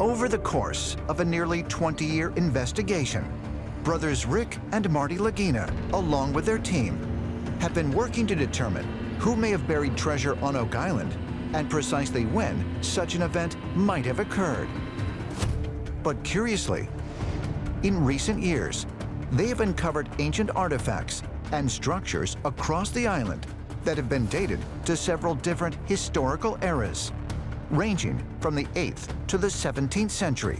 Over the course of a nearly 20-year investigation, brothers Rick and Marty Lagina, along with their team, have been working to determine who may have buried treasure on Oak Island and precisely when such an event might have occurred. But curiously, in recent years, they have uncovered ancient artifacts and structures across the island that have been dated to several different historical eras, ranging from the 8th to the 17th century,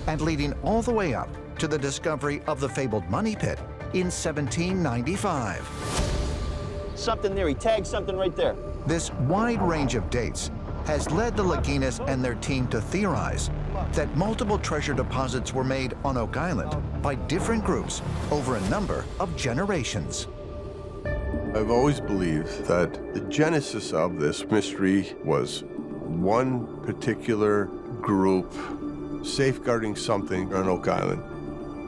and leading all the way up to the discovery of the fabled Money Pit in 1795. Something there, he tagged something right there. This wide range of dates has led the Laginas and their team to theorize that multiple treasure deposits were made on Oak Island by different groups over a number of generations. I've always believed that the genesis of this mystery was one particular group safeguarding something on Oak Island,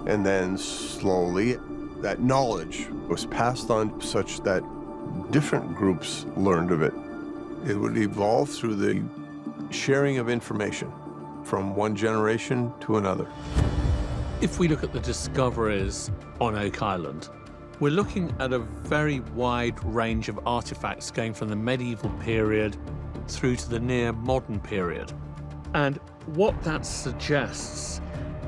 and then slowly that knowledge was passed on such that different groups learned of it. It would evolve through the sharing of information from one generation to another. If we look at the discoveries on Oak Island, we're looking at a very wide range of artifacts going from the medieval period through to the near modern period. And what that suggests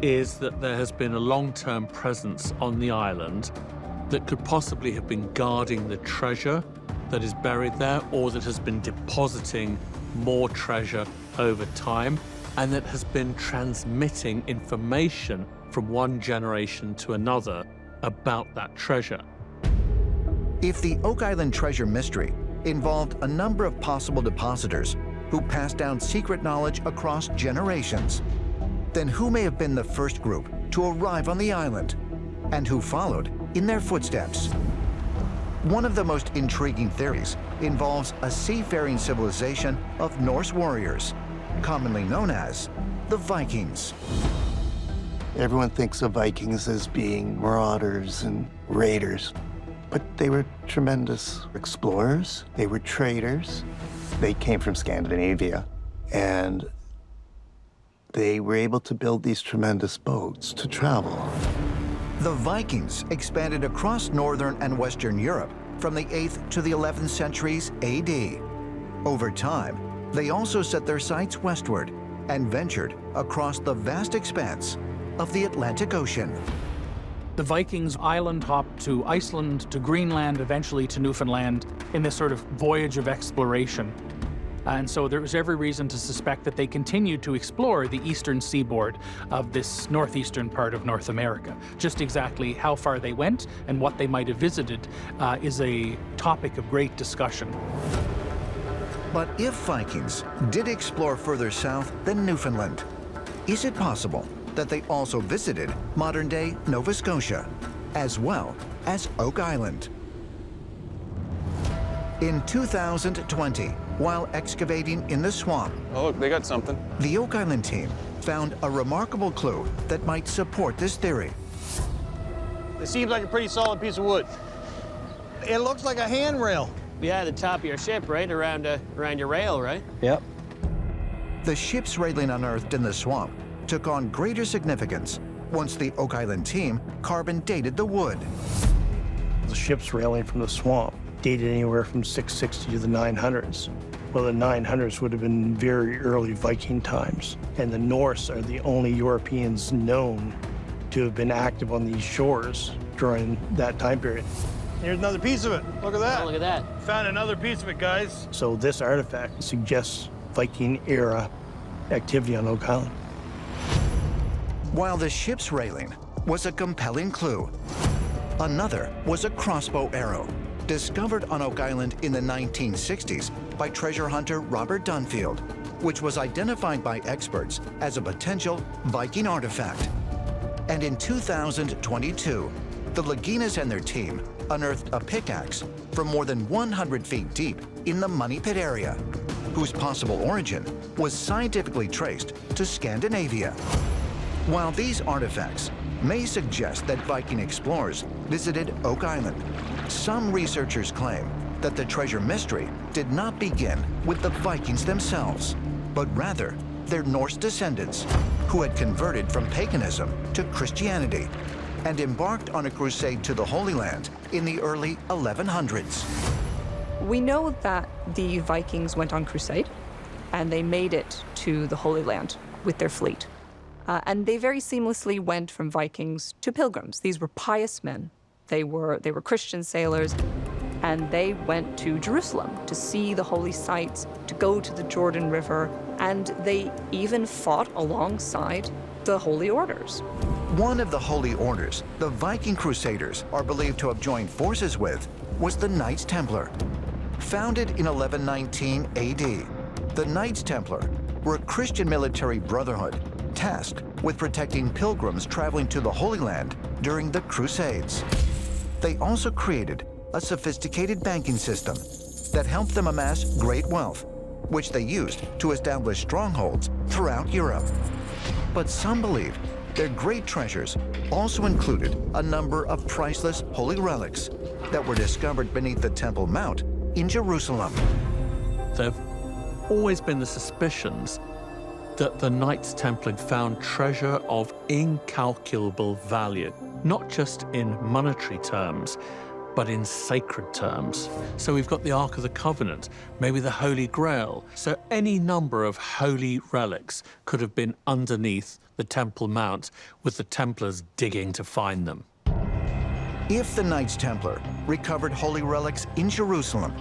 is that there has been a long-term presence on the island that could possibly have been guarding the treasure that is buried there, or that has been depositing more treasure over time, and that has been transmitting information from one generation to another about that treasure. If the Oak Island treasure mystery involved a number of possible depositors who passed down secret knowledge across generations, then who may have been the first group to arrive on the island, and who followed in their footsteps? One of the most intriguing theories involves a seafaring civilization of Norse warriors, commonly known as the Vikings. Everyone thinks of Vikings as being marauders and raiders, but they were tremendous explorers. They were traders. They came from Scandinavia, and they were able to build these tremendous boats to travel. The Vikings expanded across northern and western Europe from the 8th to the 11th centuries AD. Over time, they also set their sights westward and ventured across the vast expanse of the Atlantic Ocean. The Vikings island hopped to Iceland, to Greenland, eventually to Newfoundland in this sort of voyage of exploration. And so there was every reason to suspect that they continued to explore the eastern seaboard of this northeastern part of North America. Just exactly how far they went and what they might have visited is a topic of great discussion. But if Vikings did explore further south than Newfoundland, is it possible that they also visited modern-day Nova Scotia, as well as Oak Island? In 2020, while excavating in the swamp, Oh, look, they got something. the Oak Island team found a remarkable clue that might support this theory. It seems like a pretty solid piece of wood. It looks like a handrail. Yeah, the top of your ship, right? Around your rail, right? Yep. The ship's railing unearthed in the swamp took on greater significance once the Oak Island team carbon dated the wood. The ship's railing from the swamp dated anywhere from 660 to the 900s. Well, the 900s would have been very early Viking times, and the Norse are the only Europeans known to have been active on these shores during that time period. Here's another piece of it. Look at that. Oh, look at that. Found another piece of it, guys. So this artifact suggests Viking-era activity on Oak Island. While the ship's railing was a compelling clue, another was a crossbow arrow discovered on Oak Island in the 1960s by treasure hunter Robert Dunfield, which was identified by experts as a potential Viking artifact. And in 2022, the Laginas and their team unearthed a pickaxe from more than 100 feet deep in the Money Pit area, whose possible origin was scientifically traced to Scandinavia. While these artifacts may suggest that Viking explorers visited Oak Island, some researchers claim that the treasure mystery did not begin with the Vikings themselves, but rather their Norse descendants, who had converted from paganism to Christianity and embarked on a crusade to the Holy Land in the early 1100s. We know that the Vikings went on crusade, and they made it to the Holy Land with their fleet. And they very seamlessly went from Vikings to pilgrims. These were pious men. They were Christian sailors, and they went to Jerusalem to see the holy sites, to go to the Jordan River, and they even fought alongside the Holy Orders. One of the Holy Orders the Viking Crusaders are believed to have joined forces with was the Knights Templar. Founded in 1119 AD, the Knights Templar were a Christian military brotherhood tasked with protecting pilgrims traveling to the Holy Land during the Crusades. They also created a sophisticated banking system that helped them amass great wealth, which they used to establish strongholds throughout Europe. But some believe their great treasures also included a number of priceless holy relics that were discovered beneath the Temple Mount in Jerusalem. There have always been the suspicions that the Knights Templar found treasure of incalculable value, not just in monetary terms, but in sacred terms. So we've got the Ark of the Covenant, maybe the Holy Grail. So any number of holy relics could have been underneath the Temple Mount, with the Templars digging to find them. If the Knights Templar recovered holy relics in Jerusalem,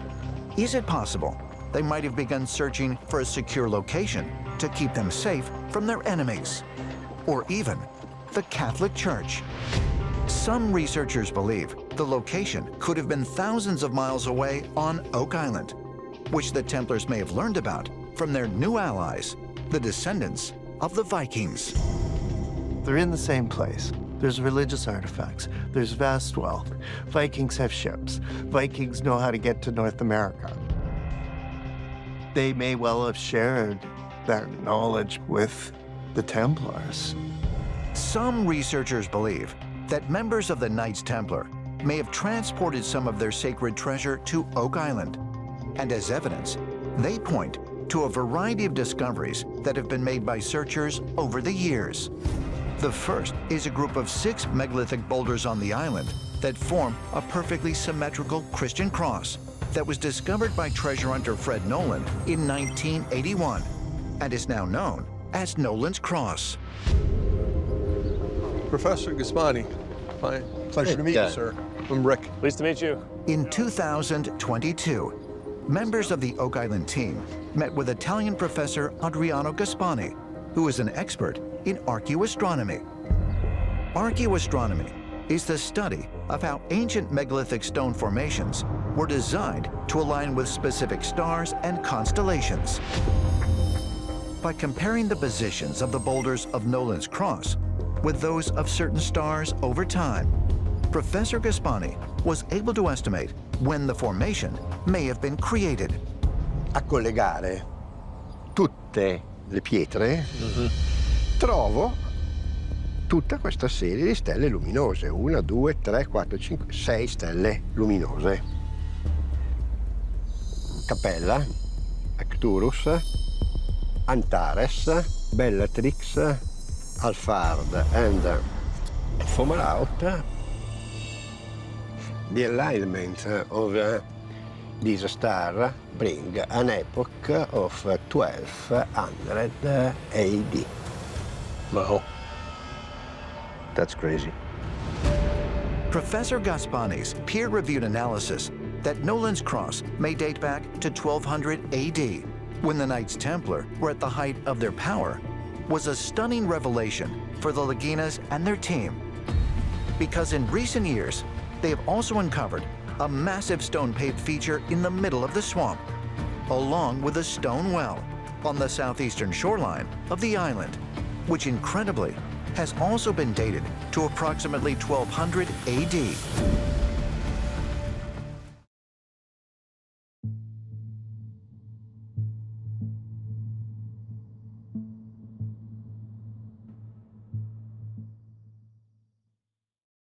is it possible they might have begun searching for a secure location to keep them safe from their enemies? Or even the Catholic Church? Some researchers believe the location could have been thousands of miles away on Oak Island, which the Templars may have learned about from their new allies, the descendants of the Vikings. They're in the same place. There's religious artifacts. There's vast wealth. Vikings have ships. Vikings know how to get to North America. They may well have shared that knowledge with the Templars. Some researchers believe that members of the Knights Templar may have transported some of their sacred treasure to Oak Island. And as evidence, they point to a variety of discoveries that have been made by searchers over the years. The first is a group of 6 megalithic boulders on the island that form a perfectly symmetrical Christian cross that was discovered by treasure hunter Fred Nolan in 1981 and is now known as Nolan's Cross. Professor Gaspani, pleasure to meet you, sir. I'm Rick. Pleased to meet you. In 2022, members of the Oak Island team met with Italian professor Adriano Gaspani, who is an expert in archaeoastronomy. Archaeoastronomy is the study of how ancient megalithic stone formations were designed to align with specific stars and constellations. By comparing the positions of the boulders of Nolan's Cross with those of certain stars over time, Professor Gaspani was able to estimate when the formation may have been created. A collegare tutte le pietre, trovo tutta questa serie di stelle luminose. 1, 2, 3, 4, 5, 6 stelle luminose. Capella, Arcturus, Antares, Bellatrix, Alphard, and Fomalhaut. The alignment of this star bring an epoch of 1200 AD. Wow. That's crazy. Professor Gaspani's peer-reviewed analysis that Nolan's Cross may date back to 1200 AD, when the Knights Templar were at the height of their power, was a stunning revelation for the Leginas and their team. Because in recent years, they have also uncovered a massive stone-paved feature in the middle of the swamp, along with a stone well on the southeastern shoreline of the island, which incredibly has also been dated to approximately 1200 AD.